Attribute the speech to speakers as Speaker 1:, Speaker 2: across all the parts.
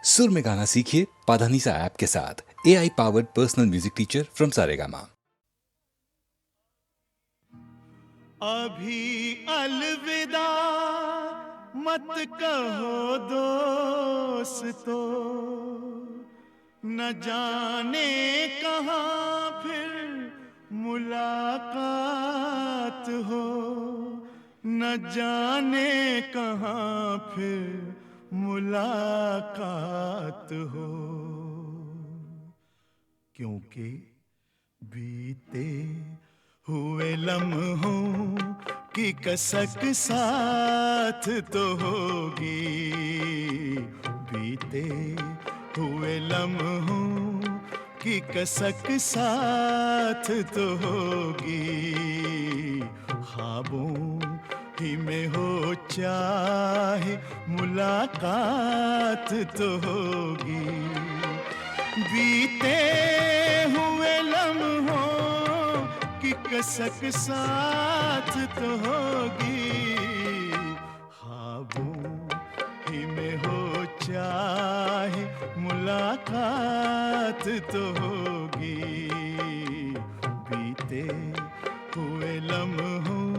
Speaker 1: सुर में गाना सीखिए पाधानीसा ऐप के साथ। AI powered personal music teacher from Saregama.
Speaker 2: अभी अलविदा मत कहो दोस्तों, न जाने कहाँ फिर मुलाकात हो, न जाने कहाँ फिर मुलाकात हो। क्योंकि बीते हुए लम्हों की कसक साथ तो होगी, बीते हुए लम्हों की कसक साथ तो होगी। ख्वाबों ही में हो चाहे मुलाकात तो होगी, बीते हुए लम्हों की कसक साथ तो होगी। ख्वाबों ही में हो चाहे मुलाकात तो होगी, बीते हुए लम्हों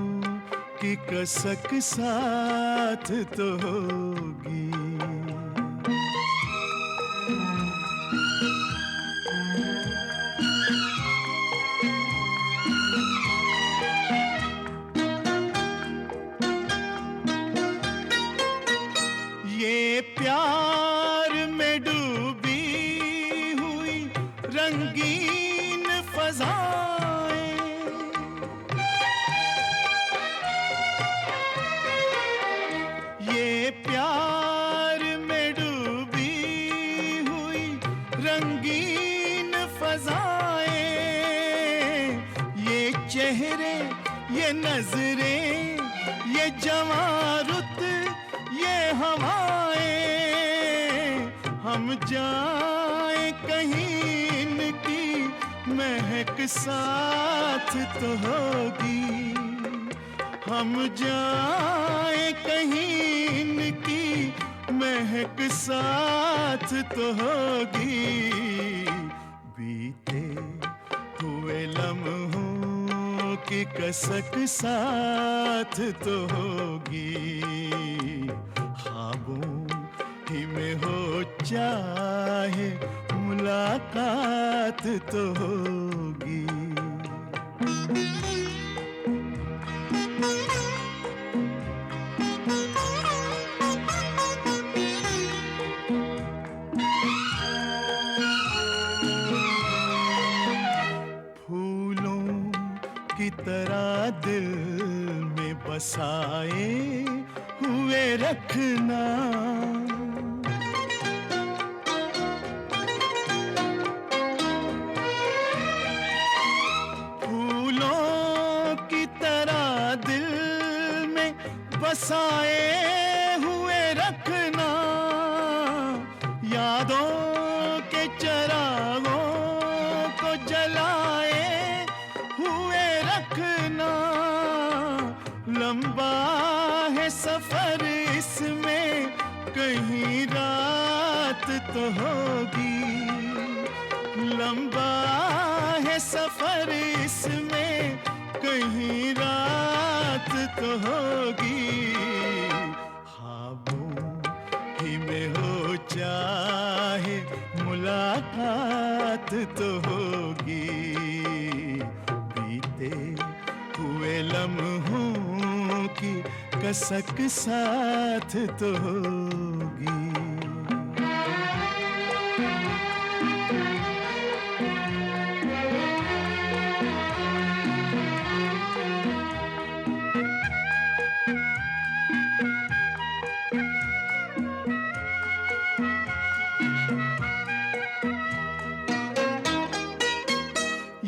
Speaker 2: की कसक साथ तो होगी। ये प्यार में डूबी हुई रंगीन फज़ाएं, ये प्यार में डूबी हुई रंगीन फज़ाएं, ये चेहरे ये नजरें ये जवां रुत ये हवाएं, हम जाए कहीं इनकी महक साथ तो होगी, हम जाए कहीं इनकी महक साथ तो होगी, बीते हुए लम्हों की कसक साथ तो होगी। ख्वाबों ही में हो चाहे मुलाकात तो होगी। फूलों की तरह दिल में बसाए हुए रखना, फूलों की तरह दिल में बसाए हुए रखना, यादों के चरागों को जलाए हुए रखना। लंबा है सफर इसमें कहीं रात तो होगी, लंबा है सफर इसमें कहीं रात तो होगी। ख्वाबों ही में हो चाहे मुलाकात तो होगी, बीते हुए लम्हों की कसक साथ तो होगी।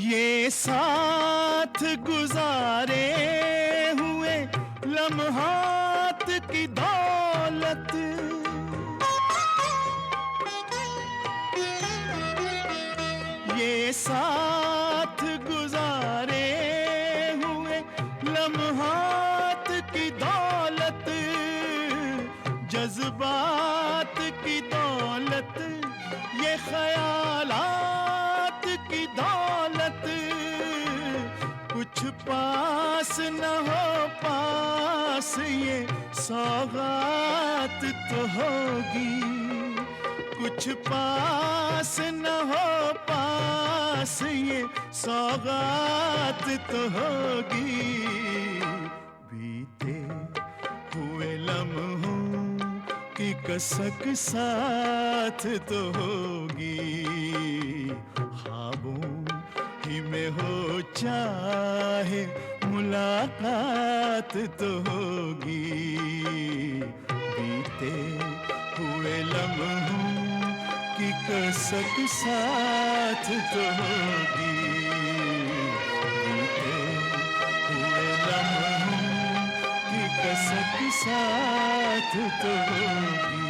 Speaker 2: ये साथ गुजारे हुए लम्हात की दौलत, ये साथ गुजारे हुए लम्हात की दौलत, जज्बात की दौलत ख्यालात की दौलत कुछ पास न हो पास, ये सौगात तो होगी। कुछ पास न हो पास, ये सौगात तो होगी। बीते हुए लम्हों की कसक साथ तो होगी। ख्वाबों ही में हो चाहे मुलाकात तो होगी। बीते हुए लम्हों की कसक साथ तो होगी। बीते हुए लम्हों की कसक साथ तो होगी।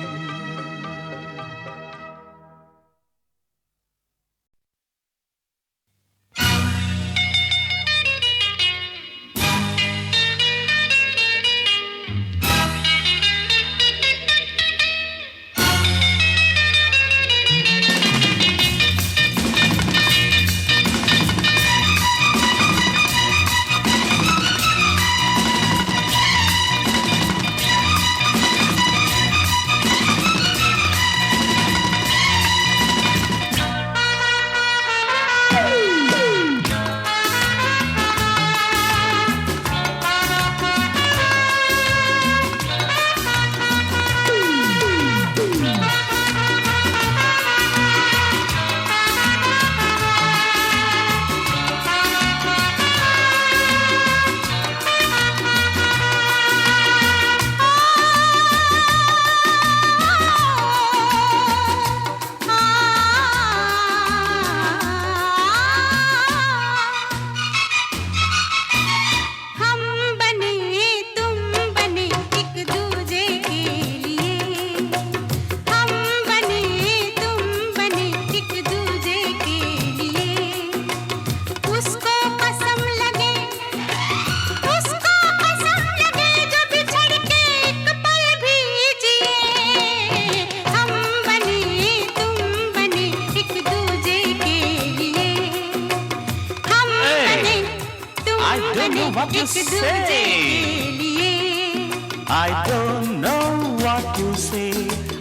Speaker 3: what you say. I don't know what you say.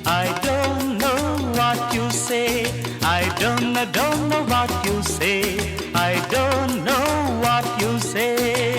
Speaker 3: I don't know what you say. I don't know what you say. I don't know what you say.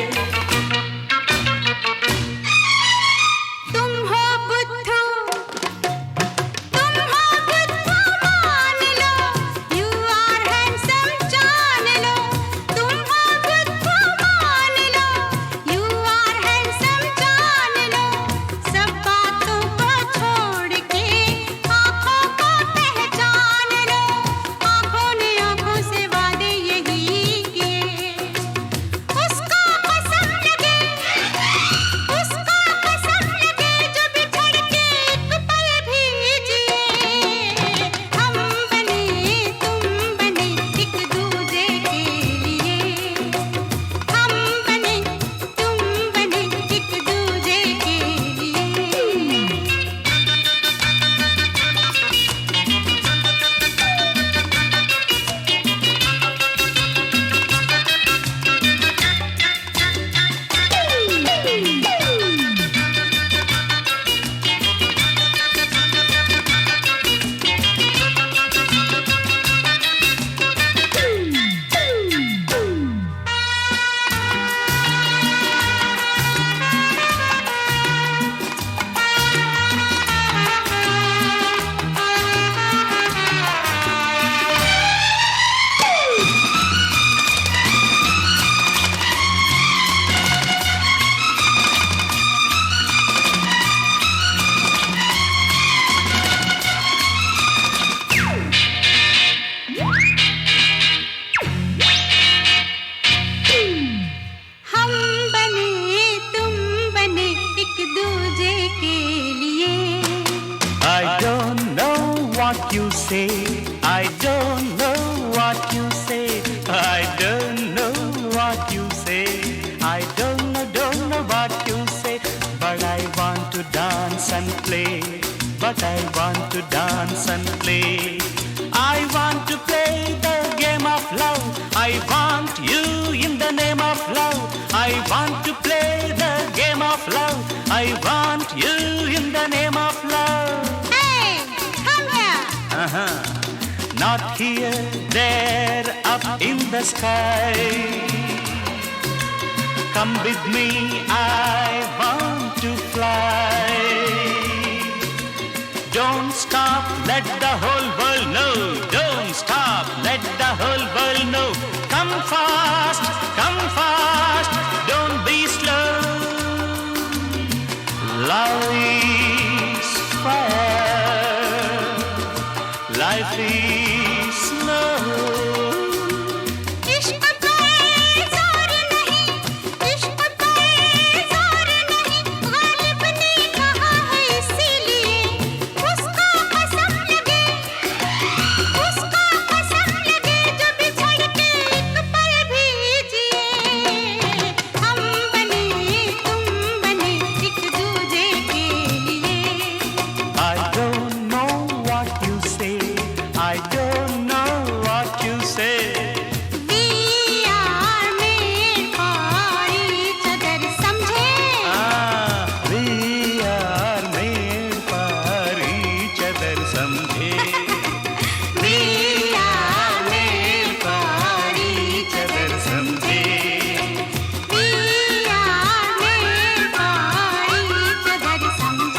Speaker 3: I don't know what you say. I don't know what you say. I don't know what you say. I don't know what you say. But I want to dance and play. But I want to dance and play. I I want you in the name of love. I want to play the game of love. I want you in the name of love.
Speaker 4: Hey, come here.
Speaker 3: Not here, there, up in the sky. Come with me, I want to fly. Don't stop, let the whole world know. Don't stop, let the whole world know. Come fast, don't be slow. Love is fire, life is slow.
Speaker 4: इश्क पे जोर नहीं, इश्क पे जोर नहीं, गालिब ने कहा है इसीलिए उसको कसम लगे जो बिछड़ के एक पल भी जिए। हम बने तुम बने एक दूजे के लिए।
Speaker 3: I don't know what you say. I don't know what you say.
Speaker 4: We are made for each other, समझे?
Speaker 3: We are made for each other, समझे? We are made for each other, समझे?
Speaker 4: We are made for each other, समझे?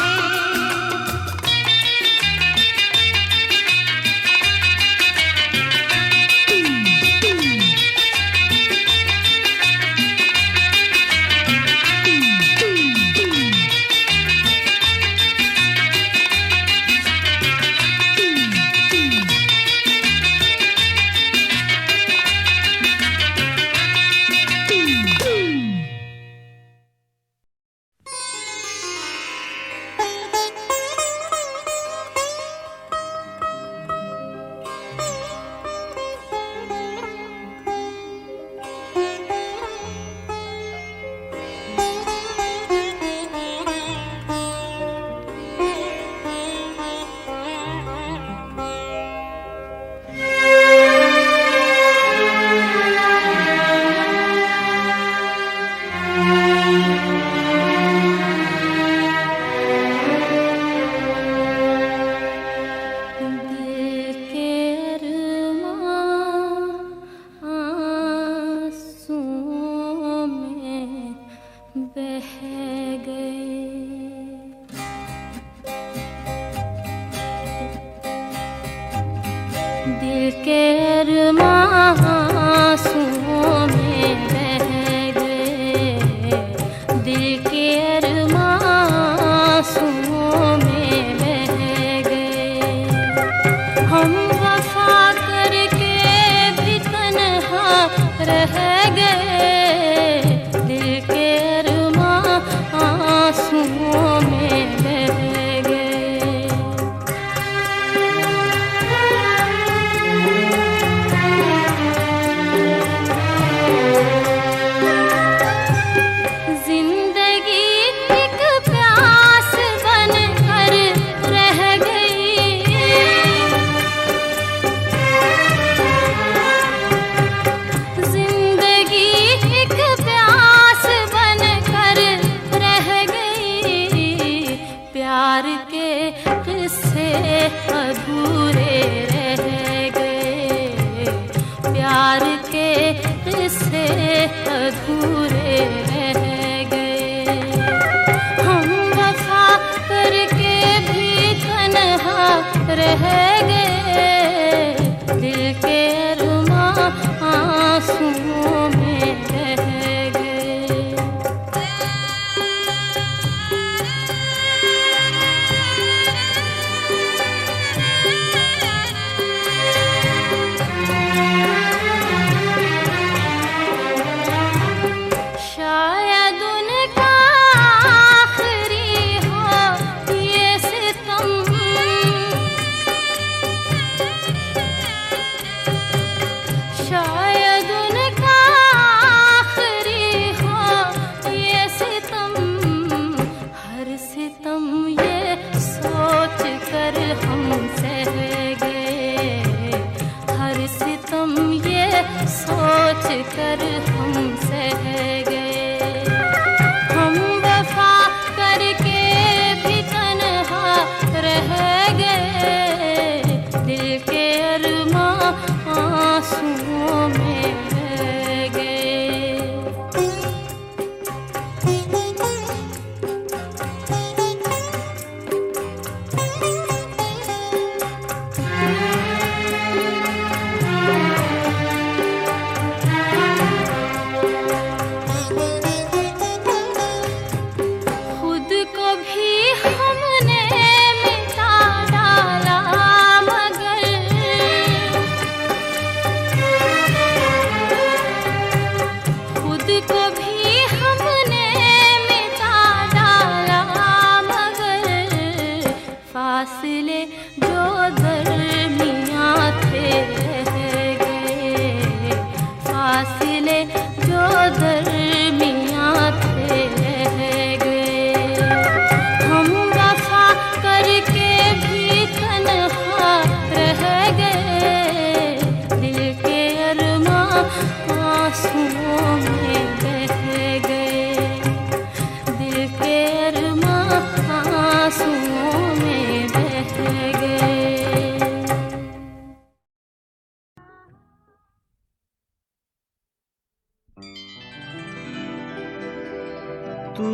Speaker 4: दिल के अरमां आँसुओं में बह गए। दिल के अरमां आँसुओं में बह गए। दिल के अरमां आँसुओं में बह गए। हम वफा करके भी तन्हा रह गए। दिल के अरमां आँसुओं में बह गए। जिंदगी एक प्यास बनकर रह गई। जिंदगी एक प्यास बनकर रह गई। प्यार के किस्से अधूरे रह गए। प्यार के किस्से अधूरे रह गए। हम वफा करके भी तन्हा रह गए। दिल के अरमां आँसुओं में बह गए। शायद उनका आखिरी हो ये सितम।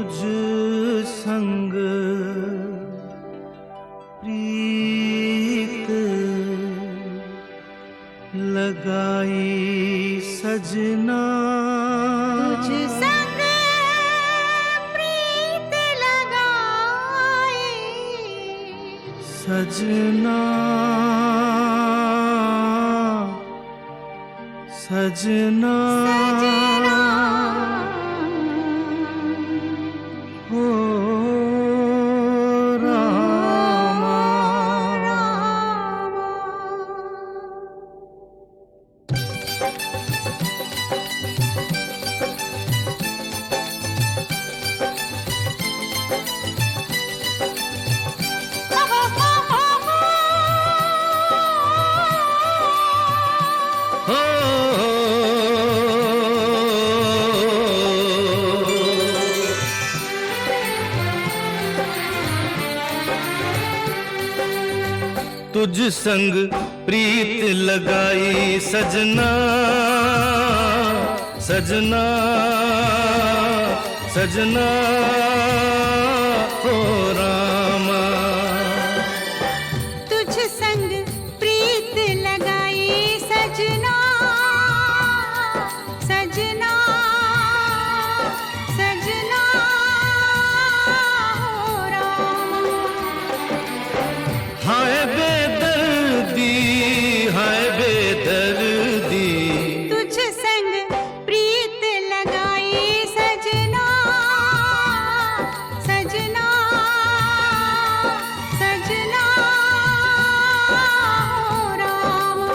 Speaker 5: तुझ संग प्रीत लगाई सजना,
Speaker 4: तुझ संग प्रीत लगाए
Speaker 5: सजना सजना
Speaker 4: सजना
Speaker 5: हो रामा। तुझ संग प्रीत लगाई सजना सजना सजना हो रामा।
Speaker 4: तुझ संग प्रीत लगाई सजना सजना सजना हो रामा।
Speaker 5: हाय बेदर्दी हाय बेदर्दी,
Speaker 4: तुझ संग प्रीत लगाई सजना सजना सजना हो रामा।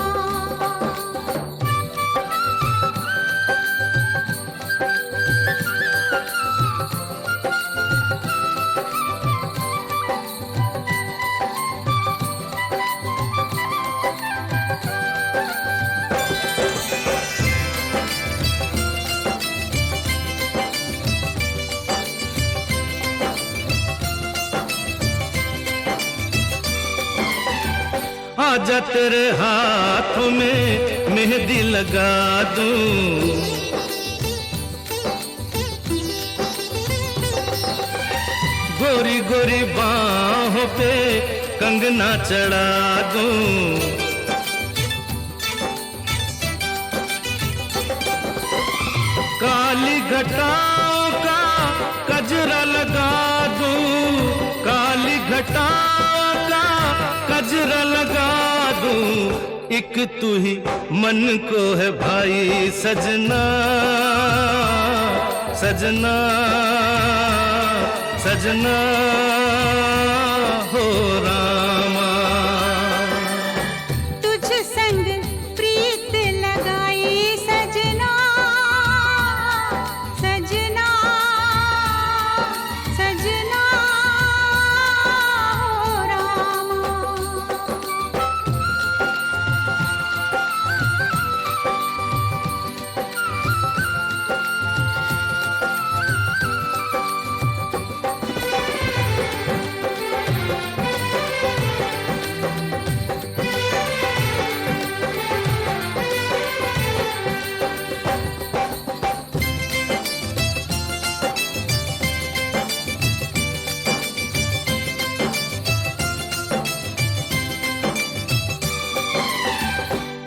Speaker 5: आजा तेरे हाथों में मेहंदी लगा दूं, गोरी गोरी बाहों पे कंगना चढ़ा दूं, काली घटाओं का कजरा लगा दूं, काली घटाओं का कजरा लगा दूं, एक तू ही मन को है भाई सजना सजना सजना हो रामा।
Speaker 4: तुझ संग प्रीत लगाई सजना सजना सजना हो रामा।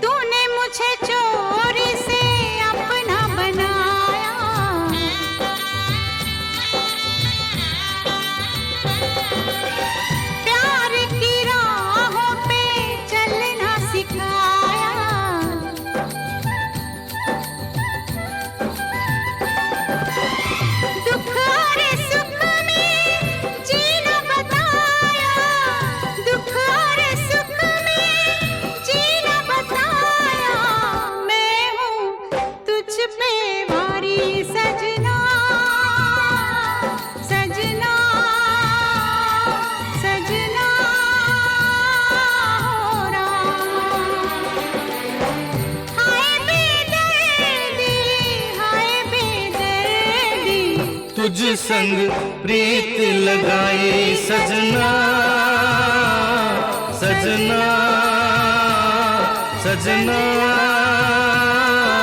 Speaker 4: तूने मुझे चोरी से अपना बनाया, प्यार की राहों पे चलना सिखाया, दुख और सुख में जीना बताया, दुख और सुख में जीना बताया, मैं हूँ तुझ पे वारी सजना सजना सजना हो रामा। हाय बेदर्दी
Speaker 5: तुझ संग प्रीत लगाई सजना सजना सजना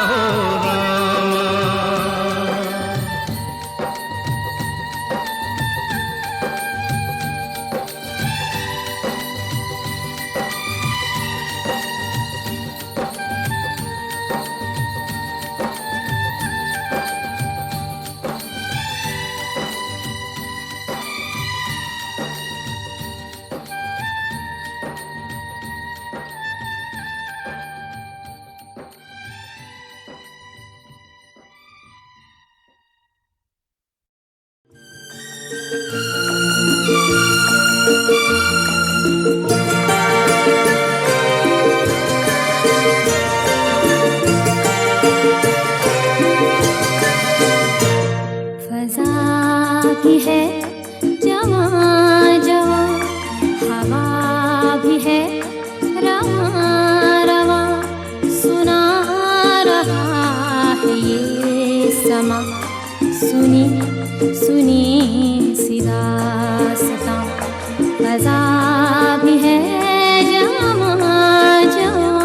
Speaker 5: हो रामा।
Speaker 4: सुनी सुनी सी दास्तां फ़ज़ा भी है जवां जवां।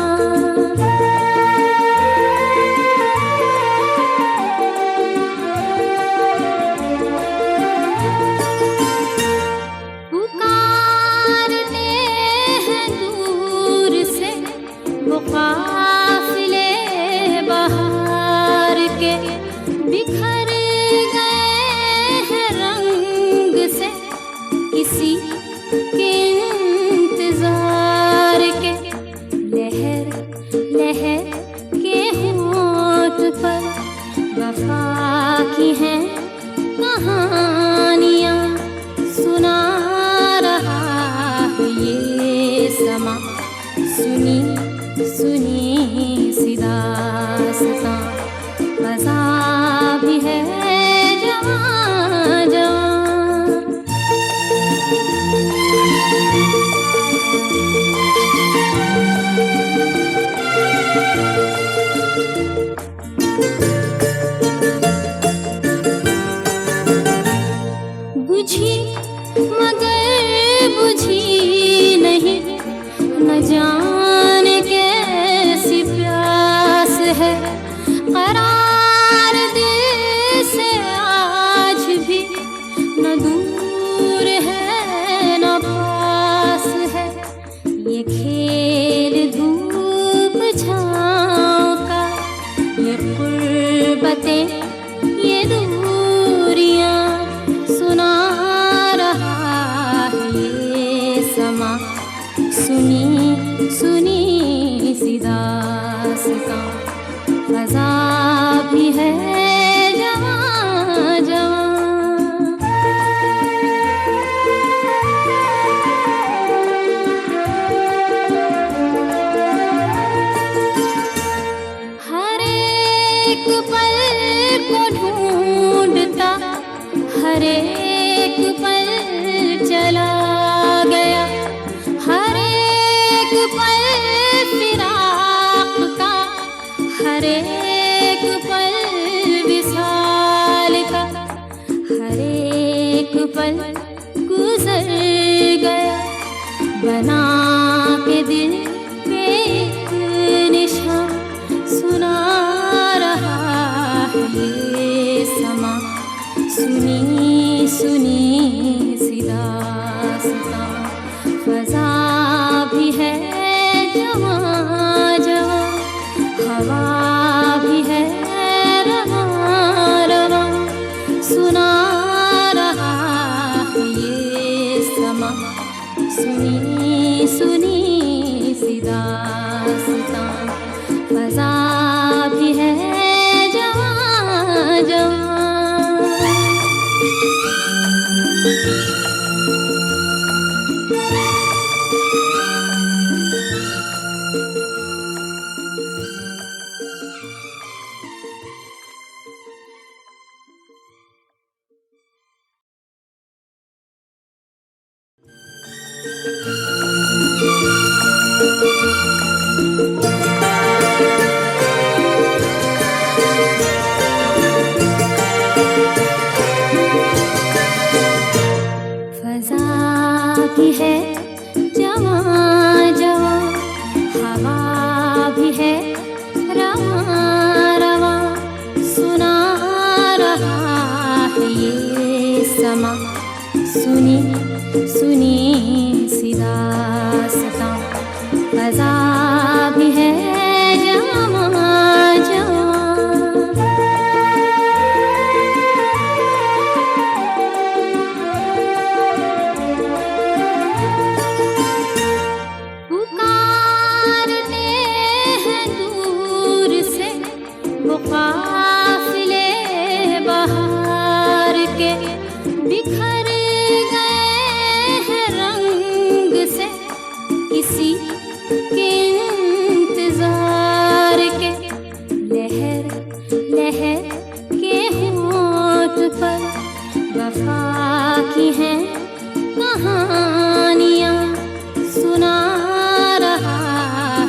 Speaker 4: पुकारते हैं दूर से वो काफ़िले बहार के, बिखर गए हैं रंग से किसी के इंतजार के। लहर लहर के होंठ पर वफा की हैं कहानियाँ, सुना रहा है ये समा। सुनी सुनी सी दास्तां फ़ज़ा भी है जवां जवां। बुझी मगर बुझी नहीं, न जाने कैसी प्यास है। करार दिल से आज भी न दूर है न पास है। ये खेल धूप छाँव का, ये क़ुर्बतें ये दूरियां, सुना रहा है ये समा। सुनी सुनी सी दास्तां फ़ज़ा भी है जवां जवां। हर एक पल को ढूंढता हर एक पल चला गया। हर एक पल फिराक का, हर एक पल विसाल का। हर एक पल गुजर गया बना के दिल पे एक निशान, सुना रहा है ये समा। सुनी सुनी सी दास्तां फ़ज़ा भी है जवां जवां। हवा भी है रवां रवां, सुना रहा है ये समा। सुनी सुनी सी दास्तां फ़ज़ा भी है जवां जवां। फ़ज़ा भी है जवां जवां, हवा भी है रवां रवां, सुना रहा है ये समा। सुनी सुनी सी दास्तां फ़ज़ा भी है जवां जवां। पुकारते हैं दूर से वो काफ़िले बहार के, बिखर गए हैं रंग से किसी के इंतजार के। लहर लहर के होंठ पर वफा की हैं कहानियाँ, सुना रहा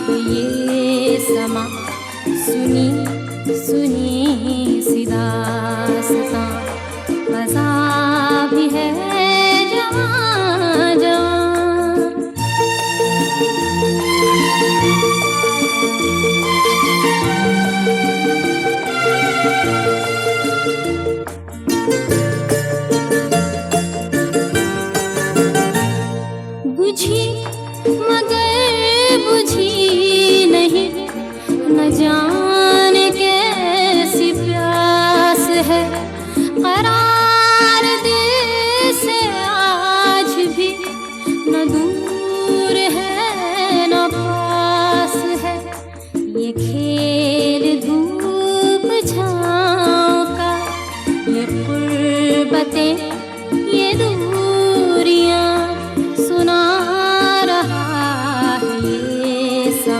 Speaker 4: है ये समा। सुनी सुनी सी दास्तां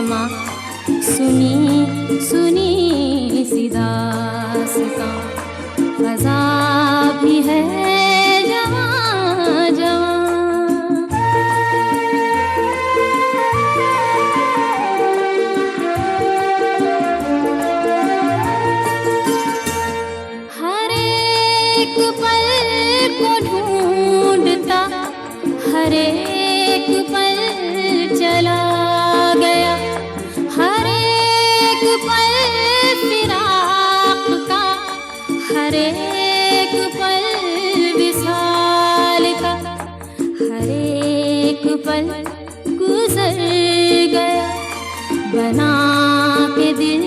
Speaker 4: समा सुनी सुनी सी दास्तां फज़ा भी है जवां जवां। हर एक पल को ढूंढता हर एक पल चला गया, हर एक पल फिराक का, हर एक पल विसाल का, हर एक पल गुजर गया, बना के दिल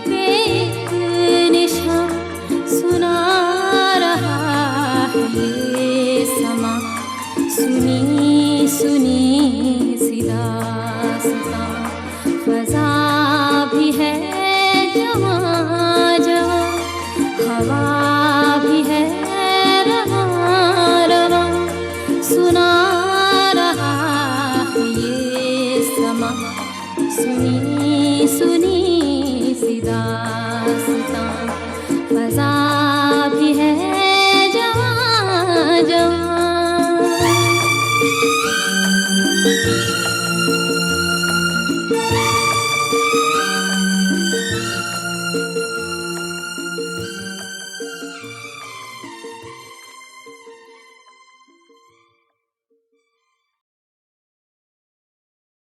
Speaker 4: पे एक निशान सुना रहा है ये समा सुनी सुनी सी दास्तां फज़ा भी है जवां जवां, हवा भी है रवां रवां, सुना रहा है ये समा सुनी सुनी सी दास्तां।